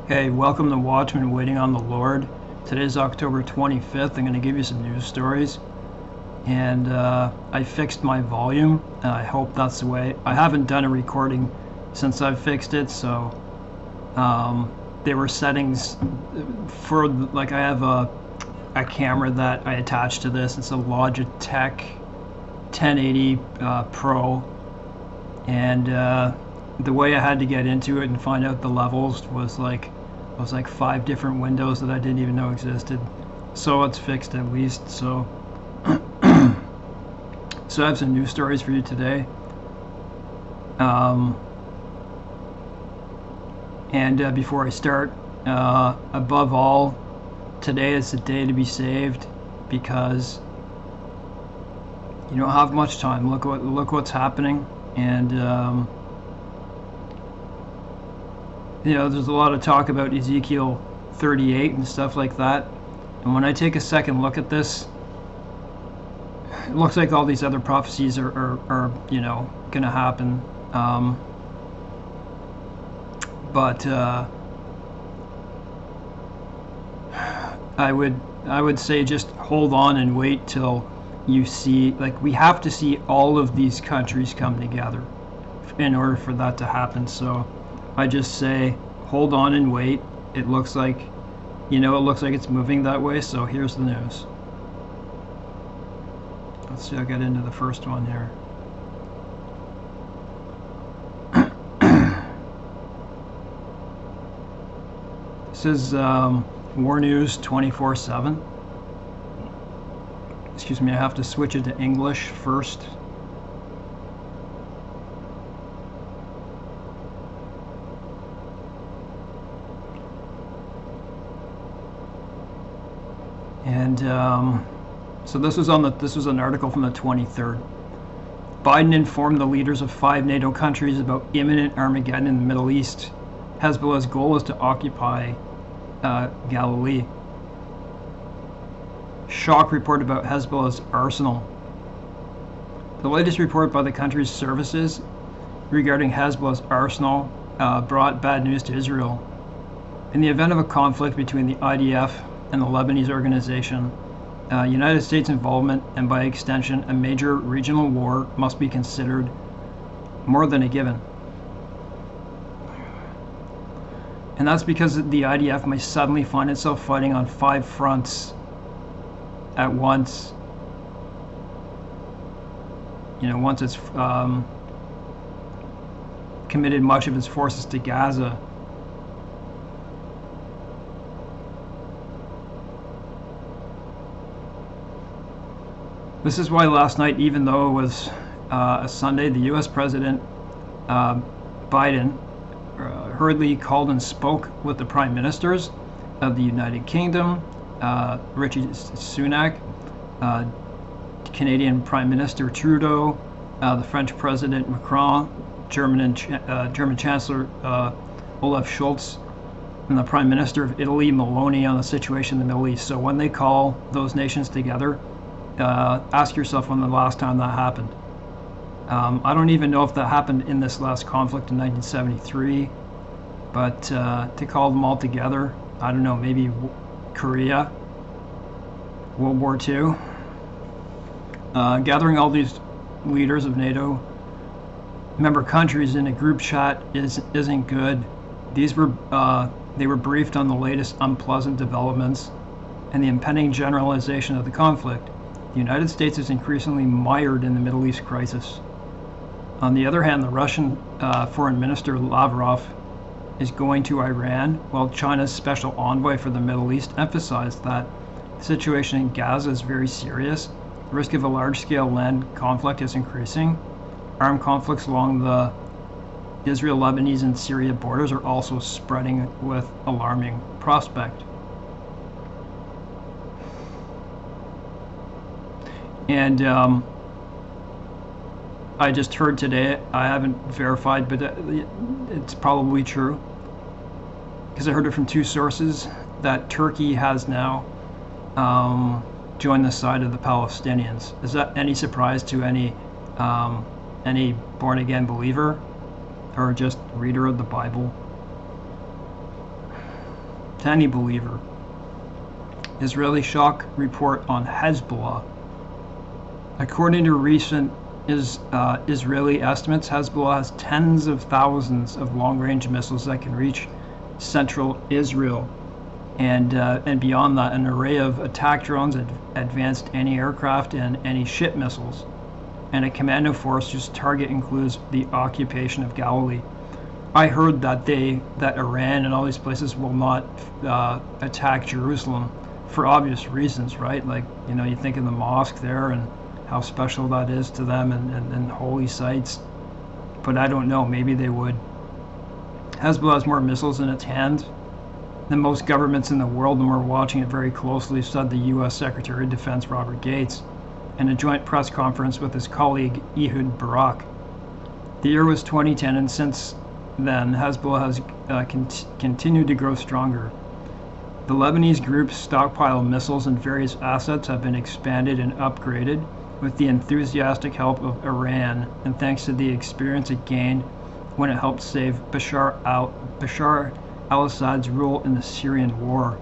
Hey, welcome to Watchmen Waiting on the Lord. Today's October 25th. I'm going to give you some news stories. And I fixed my volume. I hope that's the way. I haven't done a recording since I've fixed it, so there were settings for, like, I have a camera that I attach to this. It's a Logitech 1080 Pro. And the way I had to get into it and find out the levels was like 5 different windows that I didn't even know existed. So it's fixed at least. So so I have some news stories for you today. And before I start, above all, today is the day to be saved, because you don't have much time. Look what's happening. And you know, there's a lot of talk about Ezekiel 38 and stuff like that. And when I take a second look at this, it looks like all these other prophecies are you know, gonna happen. But I would say just hold on and wait till you see, like, we have to see all of these countries come together in order for that to happen. So I just say hold on and wait. It looks like, you know, it looks like it's moving that way. So here's the news. Let's see, I'll get into the first one here. This is War News 24/7. Excuse me, I have to switch it to English first. And so this was an article from the 23rd. Biden informed the leaders of 5 NATO countries about imminent Armageddon in the Middle East. Hezbollah's goal is to occupy Galilee. Shock report about Hezbollah's arsenal. The latest report by the country's services regarding Hezbollah's arsenal brought bad news to Israel. In the event of a conflict between the IDF and the Lebanese organization, United States involvement, and by extension a major regional war, must be considered more than a given. And that's because the IDF may suddenly find itself fighting on 5 fronts at once. You know, once it's committed much of its forces to Gaza. This is why last night, even though it was a Sunday, the U.S. President Biden hurriedly called and spoke with the prime ministers of the United Kingdom, Rishi Sunak, Canadian Prime Minister Trudeau, the French President Macron, German Chancellor Olaf Scholz, and the Prime Minister of Italy, Meloni, on the situation in the Middle East. So when they call those nations together, ask yourself when the last time that happened. I don't even know if that happened in this last conflict in 1973, but to call them all together, I don't know, maybe Korea, World War II. Gathering all these leaders of NATO member countries in a group chat isn't good. They were briefed on the latest unpleasant developments and the impending generalization of the conflict. The United States is increasingly mired in the Middle East crisis. On the other hand, the Russian Foreign Minister Lavrov is going to Iran, while China's special envoy for the Middle East emphasized that the situation in Gaza is very serious. The risk of a large-scale land conflict is increasing. Armed conflicts along the Israel, Lebanese, and Syria borders are also spreading with alarming prospect. And I just heard today, I haven't verified, but it's probably true, because I heard it from 2 sources, that Turkey has now joined the side of the Palestinians. Is that any surprise to any born-again believer or just reader of the Bible? to any believer. Israeli shock report on Hezbollah. According to recent Israeli estimates, Hezbollah has tens of thousands of long-range missiles that can reach central Israel, and beyond that, an array of attack drones, advanced anti-aircraft and anti-ship missiles, and a commando force whose target includes the occupation of Galilee. I heard that Iran and all these places will not attack Jerusalem for obvious reasons, right? Like, you know, you think of the mosque there and how special that is to them, and holy sites. But I don't know, maybe they would. Hezbollah has more missiles in its hand than most governments in the world, and we're watching it very closely, said the U.S. Secretary of Defense Robert Gates in a joint press conference with his colleague Ehud Barak. The year was 2010, and since then, Hezbollah has continued to grow stronger. The Lebanese group's stockpile of missiles and various assets have been expanded and upgraded with the enthusiastic help of Iran, and thanks to the experience it gained when it helped save Bashar al-Assad's rule in the Syrian war.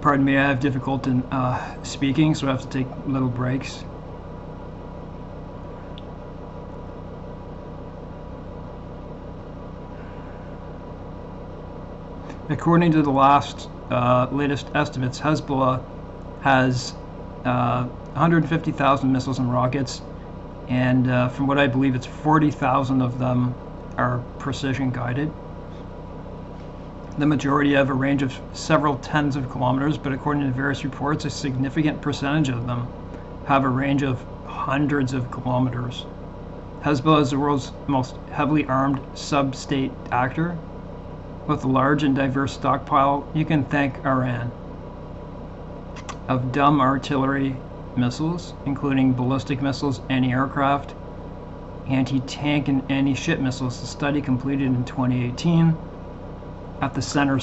Pardon me, I have difficulty in speaking, so I have to take little breaks. According to the latest estimates, Hezbollah has 150,000 missiles and rockets, and from what I believe, it's 40,000 of them are precision guided. The majority have a range of several tens of kilometers, but according to various reports, a significant percentage of them have a range of hundreds of kilometers. Hezbollah is the world's most heavily armed sub-state actor. With a large and diverse stockpile, you can thank Iran. Of dumb artillery missiles, including ballistic missiles, anti-aircraft, anti-tank, and anti-ship missiles, the study completed in 2018 at the Center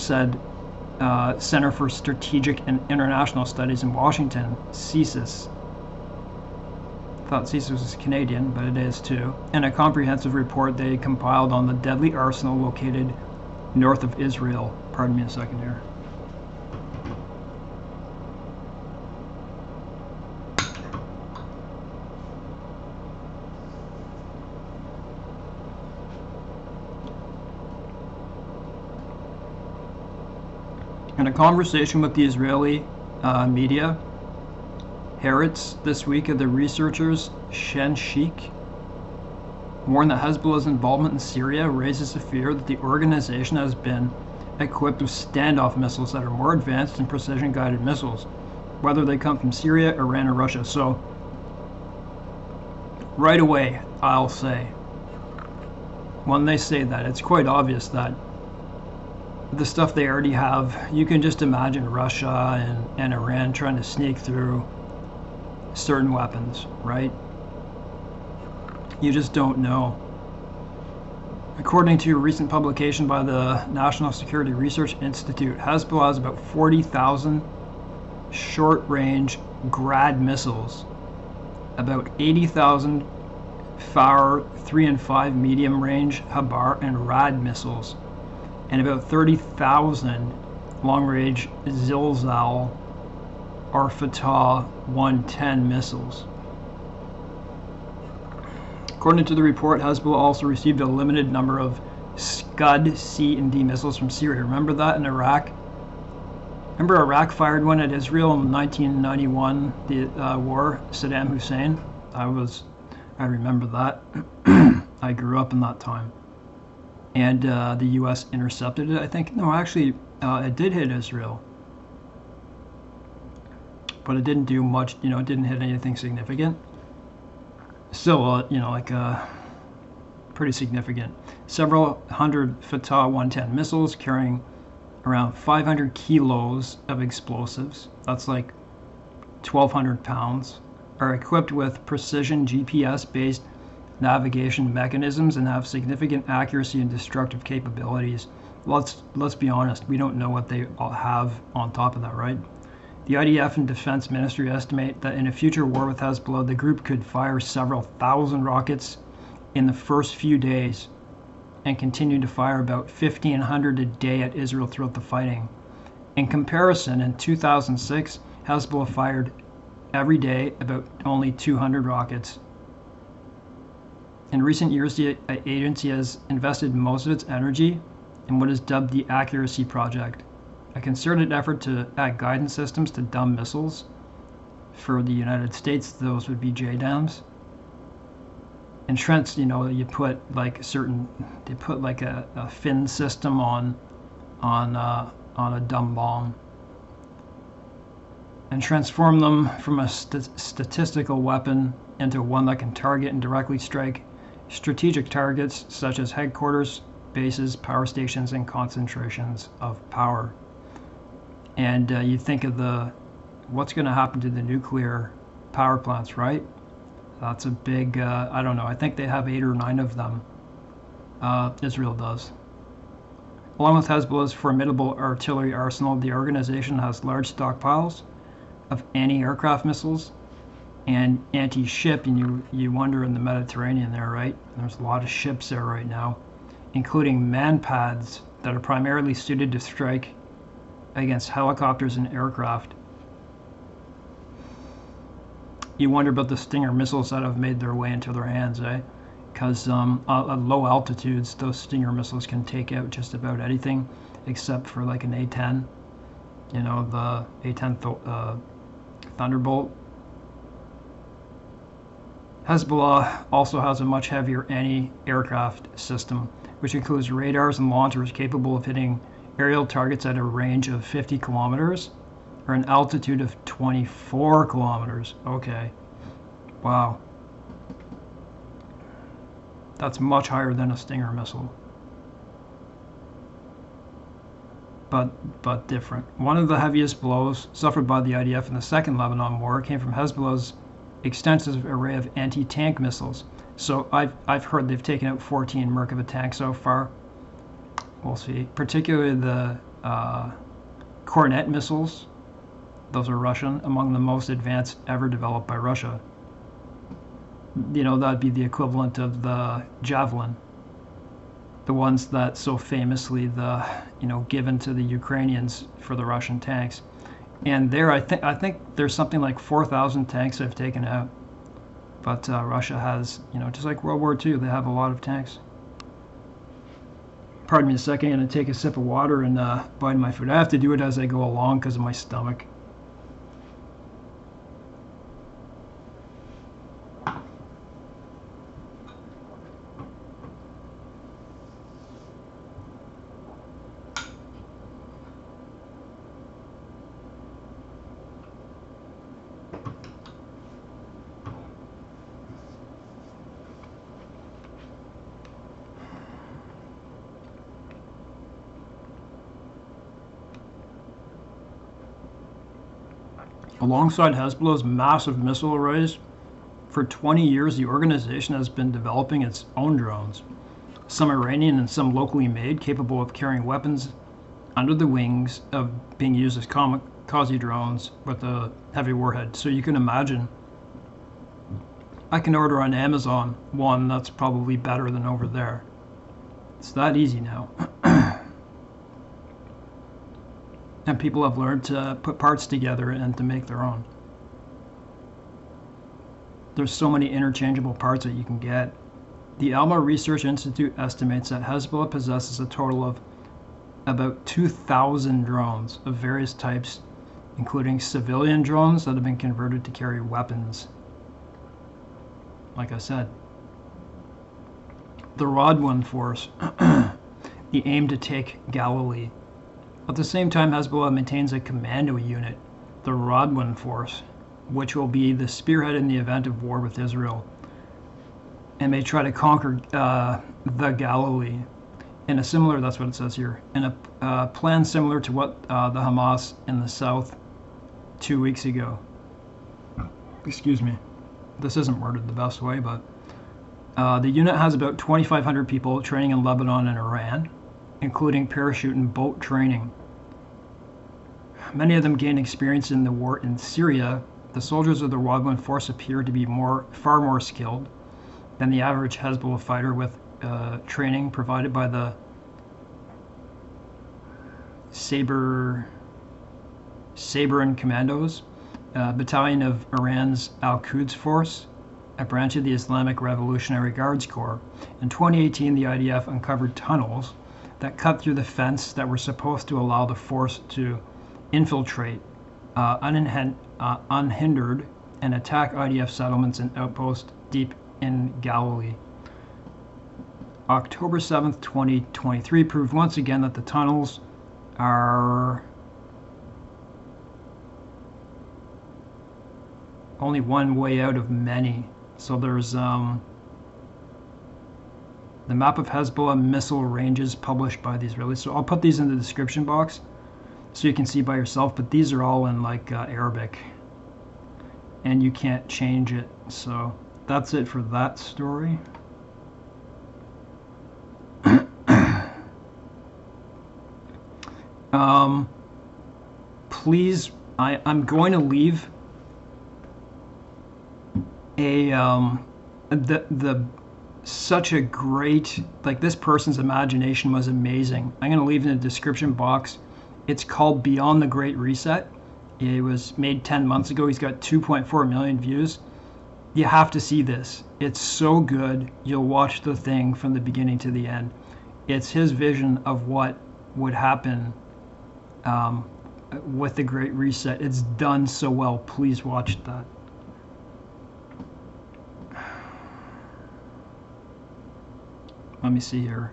for Strategic and International Studies in Washington, CSIS. I thought CSIS was Canadian, but it is too. And a comprehensive report they compiled on the deadly arsenal located north of Israel. Pardon me a second here. In a conversation with the Israeli media, Haaretz this week, the researchers Shen Sheikh warned that Hezbollah's involvement in Syria raises the fear that the organization has been equipped with standoff missiles that are more advanced than precision-guided missiles, whether they come from Syria, Iran, or Russia. So, right away, I'll say, when they say that, it's quite obvious that the stuff they already have, you can just imagine Russia and Iran trying to sneak through certain weapons, right? You just don't know. According to a recent publication by the National Security Research Institute, Hezbollah has about 40,000 short-range Grad missiles, about 80,000 Far 3 and 5 medium-range Habar and Rad missiles, and about 30,000 long-range Zilzal or Fatah 110 missiles. According to the report, Hezbollah also received a limited number of Scud C and D missiles from Syria. Remember that in Iraq? Remember Iraq fired one at Israel in 1991, the war, Saddam Hussein? I remember that. I grew up in that time. And the U.S. intercepted it, I think. No, actually, it did hit Israel. But it didn't do much, you know, it didn't hit anything significant. Still, you know, like pretty significant. Several hundred Fatah 110 missiles carrying around 500 kilos of explosives, that's like 1,200 pounds, are equipped with precision GPS-based navigation mechanisms and have significant accuracy and destructive capabilities. Let's be honest, we don't know what they all have on top of that, right? The IDF and Defense Ministry estimate that in a future war with Hezbollah, the group could fire several thousand rockets in the first few days and continued to fire about 1,500 a day at Israel throughout the fighting. In comparison, in 2006, Hezbollah fired every day about only 200 rockets. In recent years, the agency has invested most of its energy in what is dubbed the Accuracy Project, a concerted effort to add guidance systems to dumb missiles. For the United States, those would be JDAMs. In Trent's, you put like they put like a fin system on a dumb bomb, and transform them from a statistical weapon into one that can target and directly strike strategic targets such as headquarters, bases, power stations, and concentrations of power. And you think of what's going to happen to the nuclear power plants, right? That's a big, I don't know, I think they have 8 or 9 of them. Israel does. Along with Hezbollah's formidable artillery arsenal, the organization has large stockpiles of anti-aircraft missiles and anti-ship, and you wonder in the Mediterranean there, right? There's a lot of ships there right now, including man-pads that are primarily suited to strike against helicopters and aircraft. You wonder about the Stinger missiles that have made their way into their hands, eh? Because at low altitudes, those Stinger missiles can take out just about anything except for like an A-10, the A-10 Thunderbolt. Hezbollah also has a much heavier anti-aircraft system, which includes radars and launchers capable of hitting aerial targets at a range of 50 kilometers or an altitude of 24 kilometers. Okay. Wow. That's much higher than a Stinger missile. But different. One of the heaviest blows suffered by the IDF in the Second Lebanon War came from Hezbollah's extensive array of anti-tank missiles. So I've heard they've taken out 14 Merkava tanks so far. We'll see. Particularly the Kornet missiles. Those are Russian, among the most advanced ever developed by Russia. That'd be the equivalent of the Javelin. The ones that so famously given to the Ukrainians for the Russian tanks. And there, I think there's something like 4,000 tanks they've taken out. But Russia has, just like World War II, they have a lot of tanks. Pardon me a second, I'm going to take a sip of water and bite my food. I have to do it as I go along because of my stomach. Alongside Hezbollah's massive missile arrays, for 20 years the organization has been developing its own drones, some Iranian and some locally made, capable of carrying weapons under the wings of being used as kamikaze drones with a heavy warhead. So you can imagine, I can order on Amazon one that's probably better than over there. It's that easy now. And people have learned to put parts together and to make their own. There's so many interchangeable parts that you can get. The Alma Research Institute estimates that Hezbollah possesses a total of about 2,000 drones of various types, including civilian drones that have been converted to carry weapons. Like I said, the Radwan Force, the aim to take Galilee. At the same time, Hezbollah maintains a commando unit, the Radwan Force, which will be the spearhead in the event of war with Israel, and may try to conquer the Galilee. In a similar, that's what it says here, in a plan similar to what the Hamas in the south 2 weeks ago. Excuse me. This isn't worded the best way, but the unit has about 2,500 people training in Lebanon and Iran, including parachute and boat training. Many of them gained experience in the war in Syria. The soldiers of the Radwan Force appear to be far more skilled than the average Hezbollah fighter, with training provided by the Sabre and Commandos, battalion of Iran's Al-Quds Force, a branch of the Islamic Revolutionary Guards Corps. In 2018, the IDF uncovered tunnels that cut through the fence that were supposed to allow the force to infiltrate unhindered and attack IDF settlements and outposts deep in Galilee. October 7th, 2023 proved once again that the tunnels are only one way out of many. So there's the map of Hezbollah missile ranges published by the Israelis. So I'll put these in the description box so you can see by yourself, but these are all in like Arabic and you can't change it. So that's it for that story. Please, I'm going to leave such a great, like, this person's imagination was amazing. I'm going to leave in the description box. It's called Beyond the Great Reset. It was made 10 months ago. He's got 2.4 million views. You have to see this. It's so good. You'll watch the thing from the beginning to the end. It's his vision of what would happen with the Great Reset. It's done so well. Please watch that. Let me see here.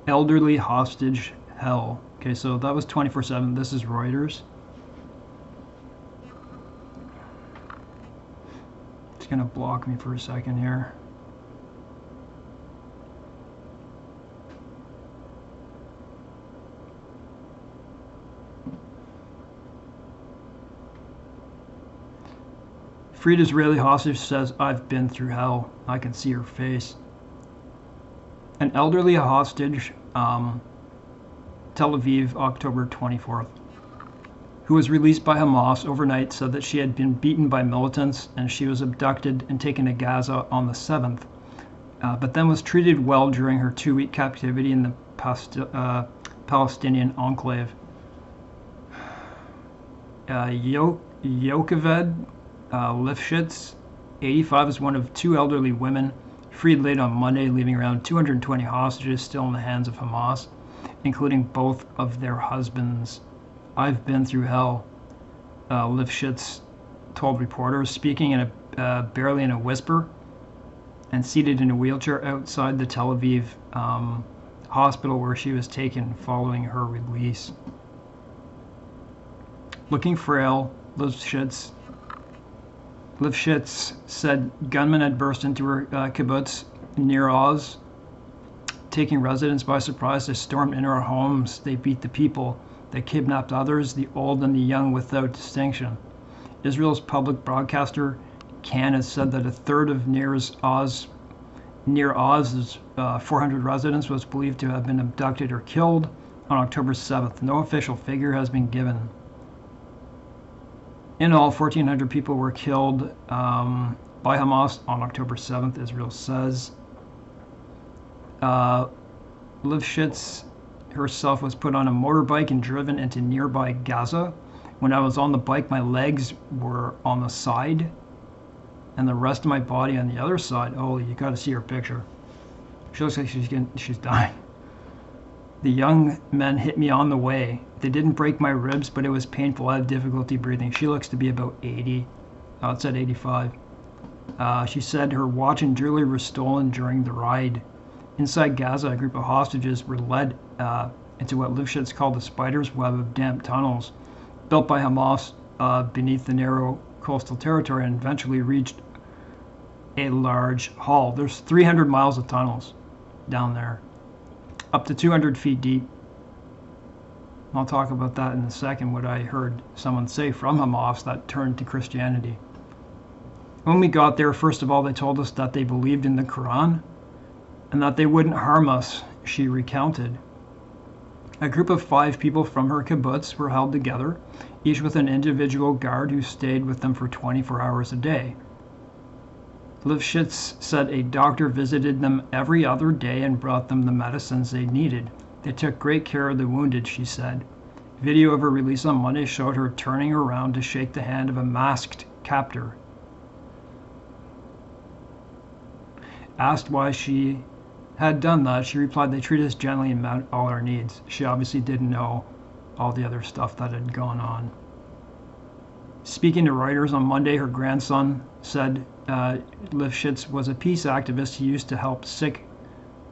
Elderly hostage hell. Okay, so that was 24/7. This is Reuters. It's gonna block me for a second here. Freed Israeli hostage says, "I've been through hell. I can see her face." An elderly hostage, Tel Aviv, October 24th, who was released by Hamas overnight, said that she had been beaten by militants and she was abducted and taken to Gaza on the 7th, but then was treated well during her 2-week captivity in the Palestinian enclave. Yocheved Lifshitz, 85, is one of 2 elderly women freed late on Monday, leaving around 220 hostages still in the hands of Hamas, including both of their husbands. "I've been through hell," Lifshitz told reporters, speaking in barely in a whisper and seated in a wheelchair outside the Tel Aviv hospital where she was taken following her release. Looking frail, Lifshitz said gunmen had burst into her kibbutz near Oz, taking residents by surprise. They stormed into our homes. They beat the people. They kidnapped others, the old and the young, without distinction. Israel's public broadcaster, Kan, has said that a third of near Oz's 400 residents was believed to have been abducted or killed on October 7th. No official figure has been given. In all, 1,400 people were killed by Hamas on October 7th, Israel says. Lifshitz herself was put on a motorbike and driven into nearby Gaza. "When I was on the bike, my legs were on the side and the rest of my body on the other side." Oh, you got to see her picture. She looks like she's dying. "The young men hit me on the way. They didn't break my ribs, but it was painful. I had difficulty breathing." She looks to be about 80. Oh, it said 85. She said her watch and jewelry were stolen during the ride. Inside Gaza, a group of hostages were led into what Lifshitz called the spider's web of damp tunnels built by Hamas beneath the narrow coastal territory and eventually reached a large hall. There's 300 miles of tunnels down there, up to 200 feet deep. I'll talk about that in a second, what I heard someone say from Hamas that turned to Christianity. When we got there, first of all, they told us that they believed in the Quran and that they wouldn't harm us, she recounted. A group of 5 people from her kibbutz were held together, each with an individual guard who stayed with them for 24 hours a day. Lifshitz said a doctor visited them every other day and brought them the medicines they needed. They took great care of the wounded, she said. Video of her release on Monday showed her turning around to shake the hand of a masked captor. Asked why she had done that, she replied, "They treated us gently and met all our needs." She obviously didn't know all the other stuff that had gone on. Speaking to Reuters on Monday, her grandson said Lifshitz was a peace activist who used to help sick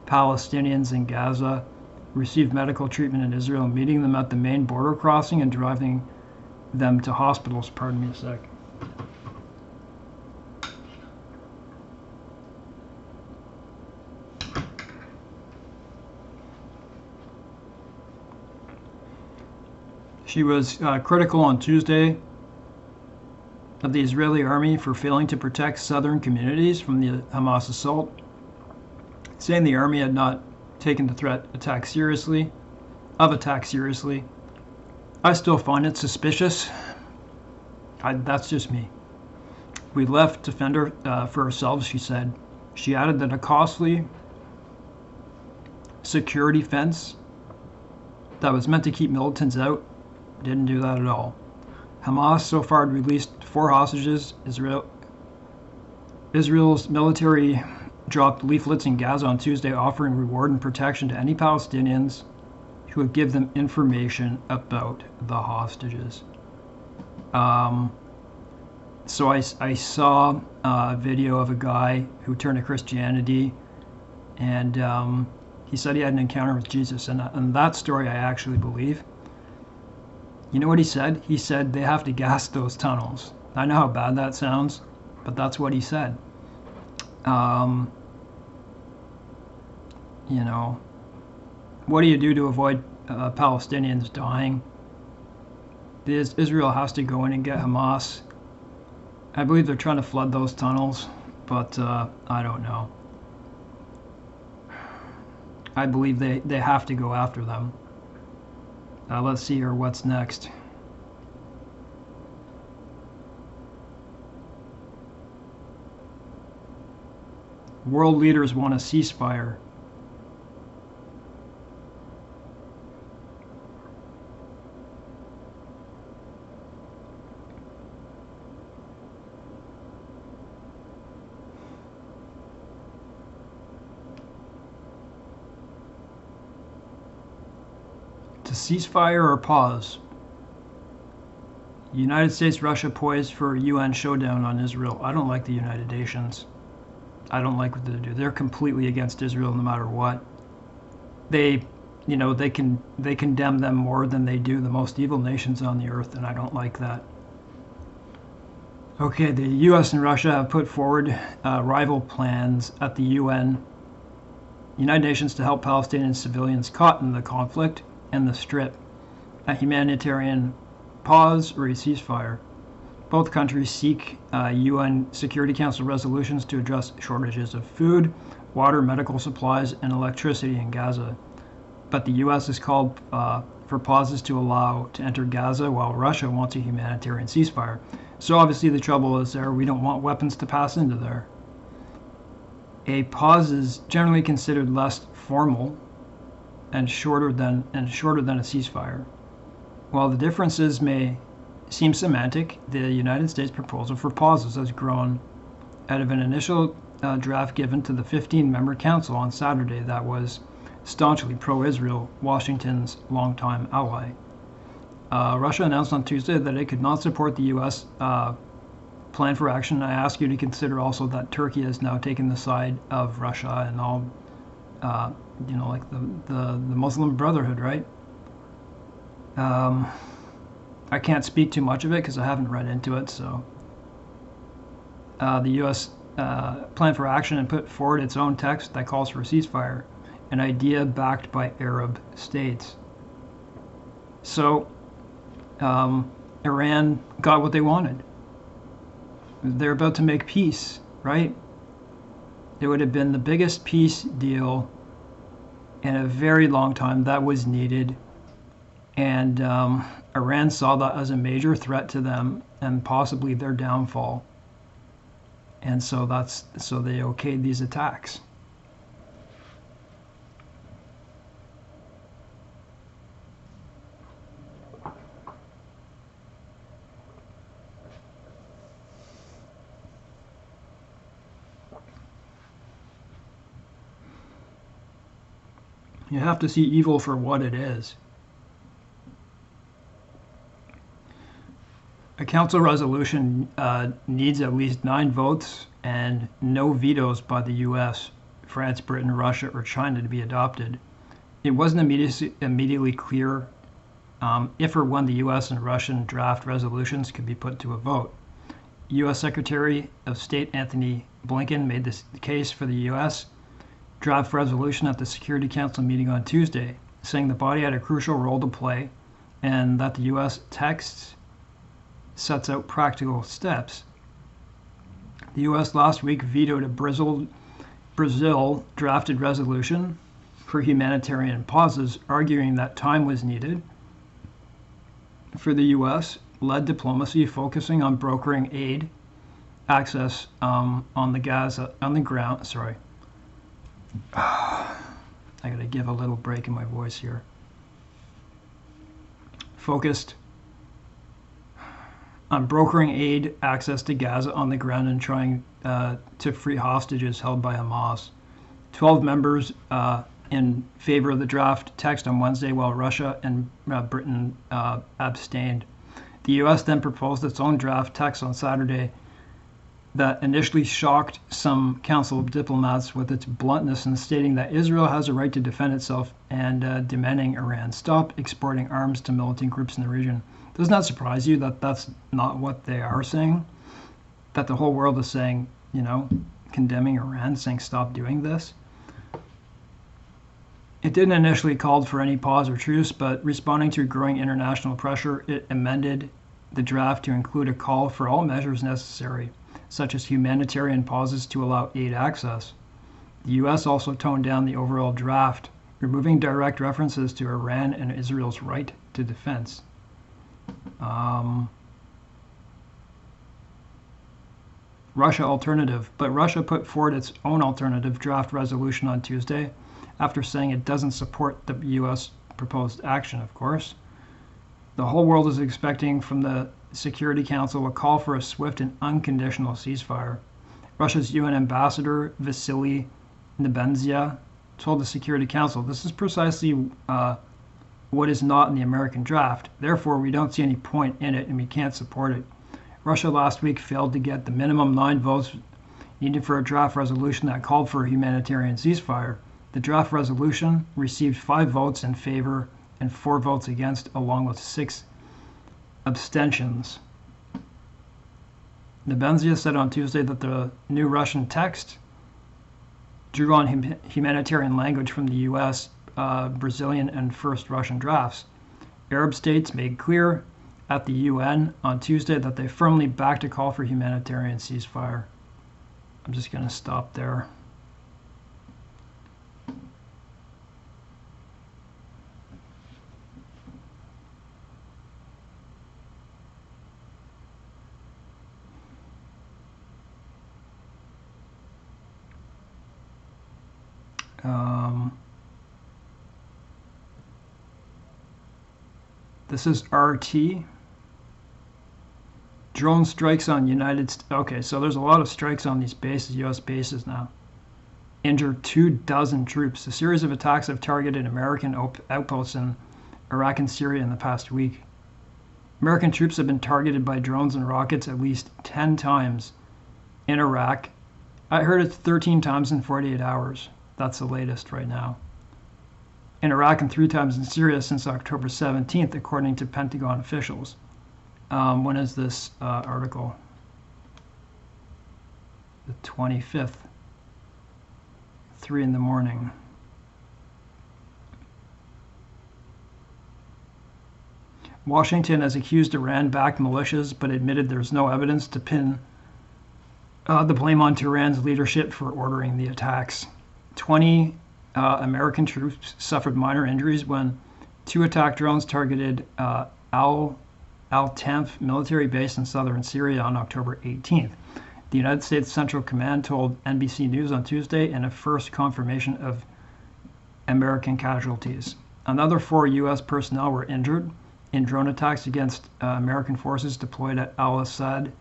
Palestinians in Gaza receive medical treatment in Israel, meeting them at the main border crossing and driving them to hospitals. Pardon me a sec. She was critical on Tuesday of the Israeli army for failing to protect southern communities from the Hamas assault, saying the army had not taken the threat of attack seriously. I still find it suspicious. That's just me. We left to fend for ourselves, she said. She added that a costly security fence that was meant to keep militants out didn't do that at all. Hamas so far had released 4 hostages. Israel's military dropped leaflets in Gaza on Tuesday offering reward and protection to any Palestinians who would give them information about the hostages. So I saw a video of a guy who turned to Christianity, and he said he had an encounter with Jesus, and that story I actually believe. You know what he said? He said they have to gas those tunnels. I know how bad that sounds, but that's what he said. You know, what do you do to avoid Palestinians dying? Israel has to go in and get Hamas. I believe they're trying to flood those tunnels, but I don't know. I believe they have to go after them. Let's see here what's next. World leaders want a ceasefire. To ceasefire or pause? United States, Russia poised for UN showdown on Israel. I don't like the United Nations. I don't like what they do. They're completely against Israel no matter what. They condemn them more than they do the most evil nations on the earth, and I don't like that. Okay, the US and Russia have put forward rival plans at the United Nations to help Palestinian civilians caught in the conflict and the Strip, a humanitarian pause or a ceasefire. Both countries seek UN Security Council resolutions to address shortages of food, water, medical supplies, and electricity in Gaza. But the US has called for pauses to allow to enter Gaza, while Russia wants a humanitarian ceasefire. So obviously the trouble is there. We don't want weapons to pass into there. A pause is generally considered less formal and shorter than a ceasefire. While the differences may seem semantic, the United States proposal for pauses has grown out of an initial draft given to the 15-member council on Saturday that was staunchly pro-Israel, Washington's longtime ally. Russia announced on Tuesday that it could not support the U.S. plan for action. I ask you to consider also that Turkey has now taken the side of Russia and all, like the Muslim Brotherhood, right? I can't speak too much of it because I haven't read into it. So the U.S. Plan for action and put forward its own text that calls for a ceasefire, an idea backed by Arab states. So Iran got what they wanted. They're about to make peace, right? It would have been the biggest peace deal in a very long time that was needed And Iran saw that as a major threat to them and possibly their downfall. And so they okayed these attacks. You have to see evil for what it is. A council resolution needs at least 9 votes and no vetoes by the US, France, Britain, Russia, or China to be adopted. It wasn't immediately clear if or when the US and Russian draft resolutions could be put to a vote. US Secretary of State Anthony Blinken made this case for the US draft resolution at the Security Council meeting on Tuesday, saying the body had a crucial role to play and that the US text sets out practical steps. The US last week vetoed a Brazil drafted resolution for humanitarian pauses, arguing that time was needed for the US-led diplomacy focusing on brokering aid access on the ground. Sorry. I gotta give a little break in my voice here. Focused on brokering aid access to Gaza on the ground and trying to free hostages held by Hamas. 12 members in favor of the draft text on Wednesday, while Russia and Britain abstained. The US then proposed its own draft text on Saturday that initially shocked some council diplomats with its bluntness in stating that Israel has a right to defend itself and demanding Iran stop exporting arms to militant groups in the region. Doesn't that surprise you that that's not what they are saying? That the whole world is saying, condemning Iran, saying stop doing this? It didn't initially call for any pause or truce, but responding to growing international pressure, it amended the draft to include a call for all measures necessary, such as humanitarian pauses to allow aid access. The US also toned down the overall draft, removing direct references to Iran and Israel's right to defense. Russia alternative, but Russia put forward its own alternative draft resolution on Tuesday after saying it doesn't support the US proposed action, of course. The whole world is expecting from the Security Council a call for a swift and unconditional ceasefire. Russia's UN ambassador, Vasily Nebenzia, told the Security Council, this is precisely what is not in the American draft. Therefore, we don't see any point in it and we can't support it. Russia last week failed to get the minimum 9 votes needed for a draft resolution that called for a humanitarian ceasefire. The draft resolution received 5 votes in favor and 4 votes against, along with 6 abstentions. Nebenzia said on Tuesday that the new Russian text drew on humanitarian language from the US, Brazilian, and first Russian drafts. Arab states made clear at the UN on Tuesday that they firmly backed a call for humanitarian ceasefire. I'm just going to stop there. This is RT. Drone strikes on United States. Okay, so there's a lot of strikes on these bases, U.S. bases now. Injured 24 troops. A series of attacks have targeted American outposts in Iraq and Syria in the past week. American troops have been targeted by drones and rockets at least 10 times in Iraq. I heard it's 13 times in 48 hours. That's the latest right now. In Iraq and 3 times in Syria since October 17th, according to Pentagon officials. When is this article? The 25th, 3 in the morning. Washington has accused Iran-backed militias, but admitted there's no evidence to pin the blame on Tehran's leadership for ordering the attacks. 20 American troops suffered minor injuries when 2 attack drones targeted Al-Tanf military base in southern Syria on October 18th. The United States Central Command told NBC News on Tuesday in a first confirmation of American casualties. Another 4 U.S. personnel were injured in drone attacks against American forces deployed at Al-Assad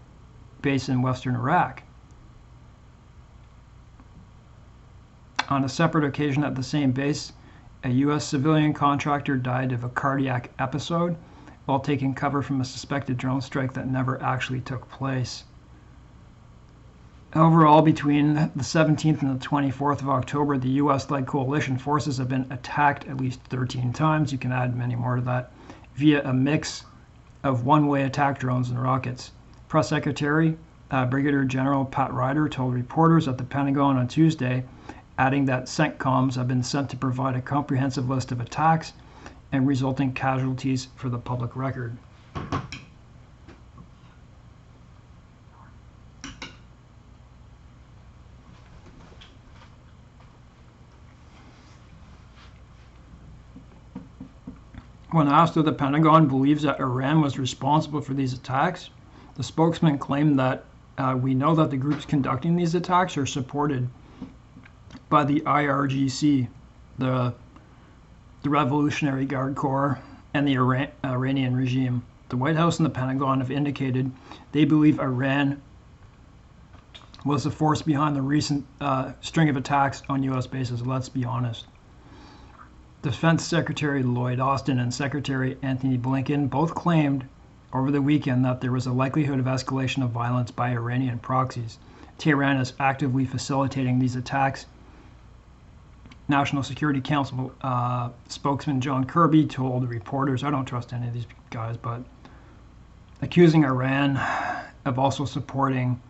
base in western Iraq. On a separate occasion at the same base, a U.S. civilian contractor died of a cardiac episode while taking cover from a suspected drone strike that never actually took place. Overall, between the 17th and the 24th of October, the U.S.-led coalition forces have been attacked at least 13 times. You can add many more to that, via a mix of one-way attack drones and rockets. Press Secretary Brigadier General Pat Ryder told reporters at the Pentagon on Tuesday, adding that CENTCOMs have been sent to provide a comprehensive list of attacks and resulting casualties for the public record. When asked if the Pentagon believes that Iran was responsible for these attacks, the spokesman claimed that we know that the groups conducting these attacks are supported by the IRGC, the Revolutionary Guard Corps, and the Iranian regime. The White House and the Pentagon have indicated they believe Iran was the force behind the recent string of attacks on U.S. bases. Let's be honest. Defense Secretary Lloyd Austin and Secretary Antony Blinken both claimed over the weekend that there was a likelihood of escalation of violence by Iranian proxies. Tehran is actively facilitating these attacks. National Security Council spokesman John Kirby told reporters, I don't trust any of these guys, but accusing Iran of also supporting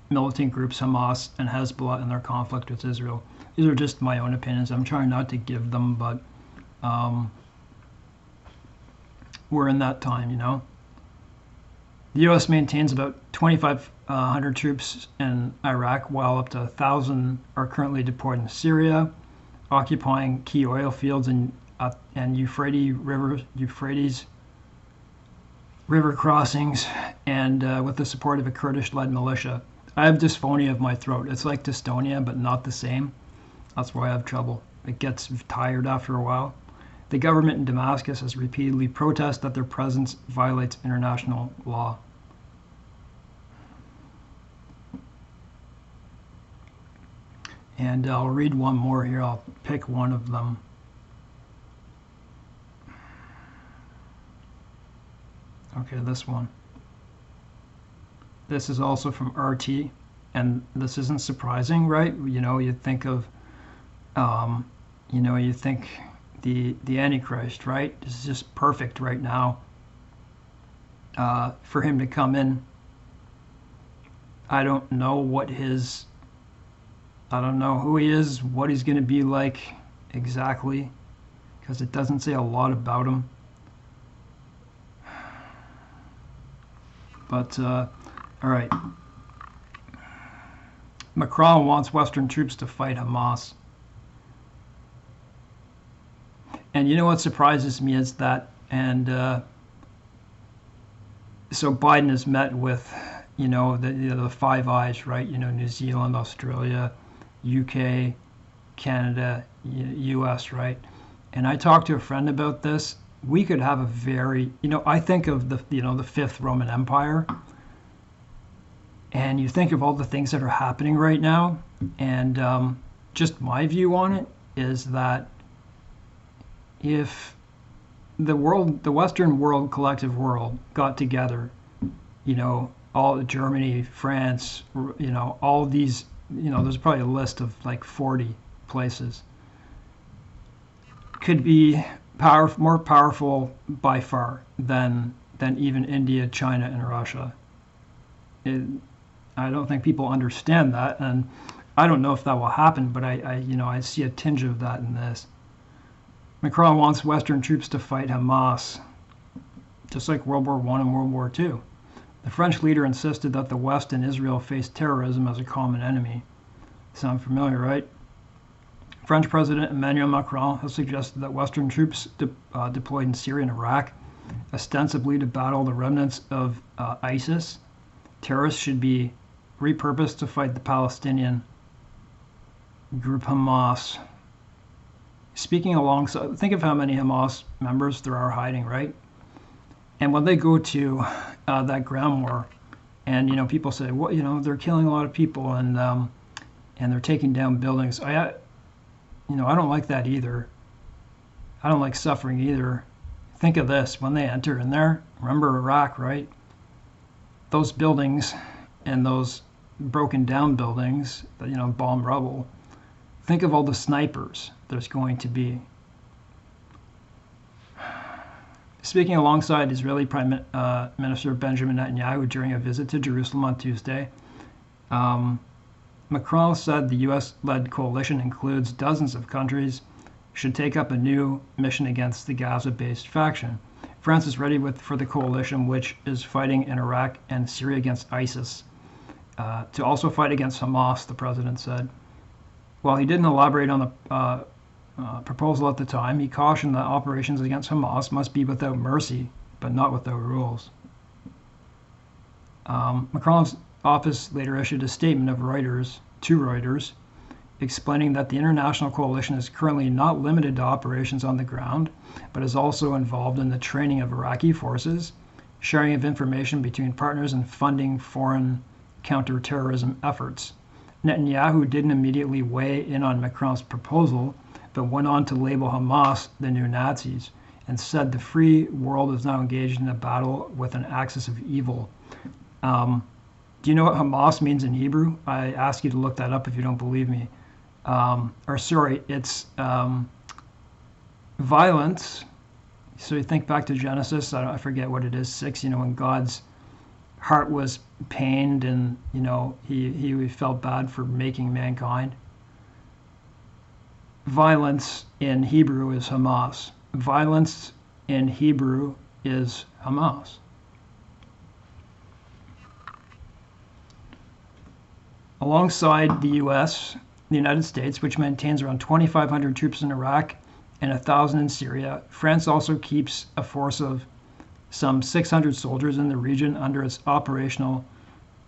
militant groups Hamas and Hezbollah in their conflict with Israel. These are just my own opinions. I'm trying not to give them, but we're in that time, you know. The U.S. maintains about 2,500 troops in Iraq, while up to 1,000 are currently deployed in Syria, occupying key oil fields and Euphrates river crossings, and with the support of a Kurdish-led militia. I have dysphonia of my throat. It's like dystonia, but not the same. That's why I have trouble. It gets tired after a while. The government in Damascus has repeatedly protested that their presence violates international law. And I'll read one more here. I'll pick one of them. Okay, this one. This is also from RT, and this isn't surprising, right? You know, you think of, you think the Antichrist, right? It's just perfect right now for him to come in. I don't know who he is, what he's going to be like exactly, because it doesn't say a lot about him. But, all right. Macron wants Western troops to fight Hamas. And you know what surprises me is that, and so Biden has met with, the Five Eyes, right? New Zealand, Australia, UK, Canada, US, right? And I talked to a friend about this. We could have a very, I think of the Fifth Roman Empire, and you think of all the things that are happening right now, and just my view on it is that if the Western world, collective world, got together, all Germany, France, all these, there's probably a list of like 40 places, could be more powerful by far than even India, China, and Russia. I don't think people understand that, and I don't know if that will happen, but I see a tinge of that in this. Macron wants Western troops to fight Hamas, just like World War I and World War II. The French leader insisted that the West and Israel face terrorism as a common enemy. Sound familiar, right? French President Emmanuel Macron has suggested that Western troops deployed in Syria and Iraq, ostensibly to battle the remnants of ISIS, terrorists should be repurposed to fight the Palestinian group Hamas. Speaking alongside, think of how many Hamas members there are hiding, right? And when they go to that ground war, and people say, well, they're killing a lot of people and they're taking down buildings. I don't like that either. I don't like suffering either. Think of this: when they enter in there, remember Iraq, right? Those buildings and those broken down buildings, bomb rubble. Think of all the snipers there's going to be. Speaking alongside Israeli Prime Minister Benjamin Netanyahu during a visit to Jerusalem on Tuesday, Macron said the U.S.-led coalition includes dozens of countries should take up a new mission against the Gaza-based faction. France is ready for the coalition, which is fighting in Iraq and Syria against ISIS, to also fight against Hamas, the president said. While he didn't elaborate on the proposal at the time, he cautioned that operations against Hamas must be without mercy, but not without rules. Macron's office later issued a statement to Reuters, explaining that the international coalition is currently not limited to operations on the ground, but is also involved in the training of Iraqi forces, sharing of information between partners, and funding foreign counterterrorism efforts. Netanyahu didn't immediately weigh in on Macron's proposal, but went on to label Hamas the new Nazis and said the free world is now engaged in a battle with an axis of evil. Do you know what Hamas means in Hebrew? I ask you to look that up if you don't believe me. It's violence. So you think back to Genesis, I forget what it is, 6, when God's heart was pained and, he felt bad for making mankind. Violence in Hebrew is Hamas. Violence in Hebrew is Hamas. Alongside the U.S., the United States, which maintains around 2,500 troops in Iraq and 1,000 in Syria, France also keeps a force of some 600 soldiers in the region under its operational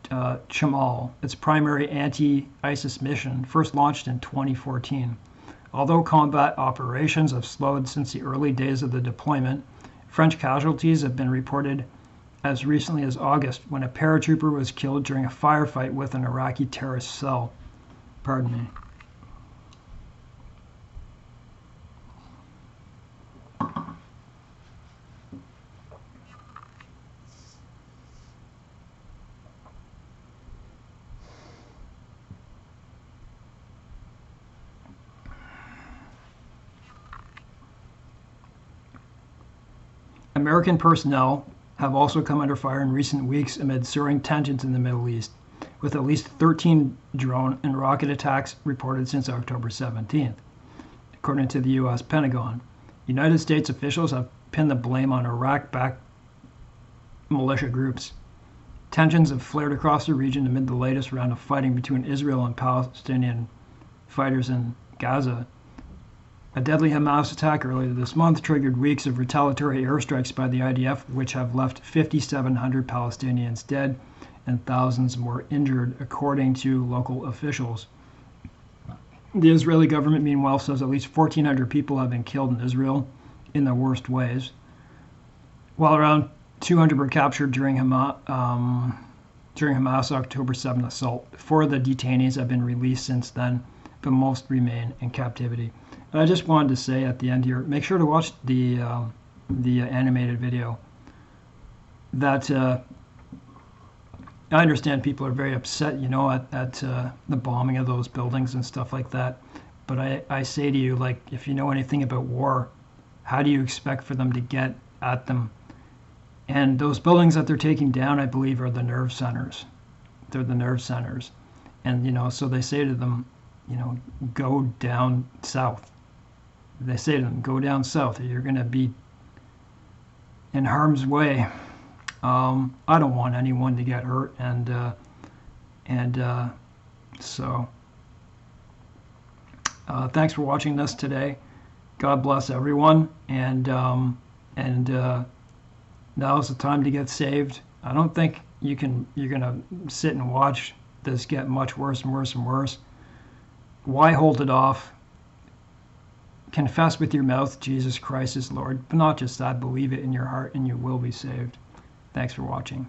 Chamal, its primary anti-ISIS mission, first launched in 2014. Although combat operations have slowed since the early days of the deployment, French casualties have been reported as recently as August, when a paratrooper was killed during a firefight with an Iraqi terrorist cell. Pardon me. American personnel have also come under fire in recent weeks amid soaring tensions in the Middle East, with at least 13 drone and rocket attacks reported since October 17th, according to the U.S. Pentagon. United States officials have pinned the blame on Iraq-backed militia groups. Tensions have flared across the region amid the latest round of fighting between Israel and Palestinian fighters in Gaza. A deadly Hamas attack earlier this month triggered weeks of retaliatory airstrikes by the IDF, which have left 5,700 Palestinians dead and thousands more injured, according to local officials. The Israeli government, meanwhile, says at least 1,400 people have been killed in Israel in the worst ways, while around 200 were captured during Hamas' October 7th assault. 4 of the detainees have been released since then, but most remain in captivity. And I just wanted to say at the end here, make sure to watch the animated video. That I understand people are very upset, at the bombing of those buildings and stuff like that. But I say to you, like, if you know anything about war, how do you expect for them to get at them? And those buildings that they're taking down, I believe, are the nerve centers. They're the nerve centers. And, so they say to them, go down south. They say to them, go down south, or you're going to be in harm's way. I don't want anyone to get hurt, and so Thanks for watching this today. God bless everyone, and now's the time to get saved. I don't think you're gonna sit and watch this get much worse and worse and worse. Why hold it off? Confess with your mouth Jesus Christ is Lord, but not just that, believe it in your heart and you will be saved. Thanks for watching.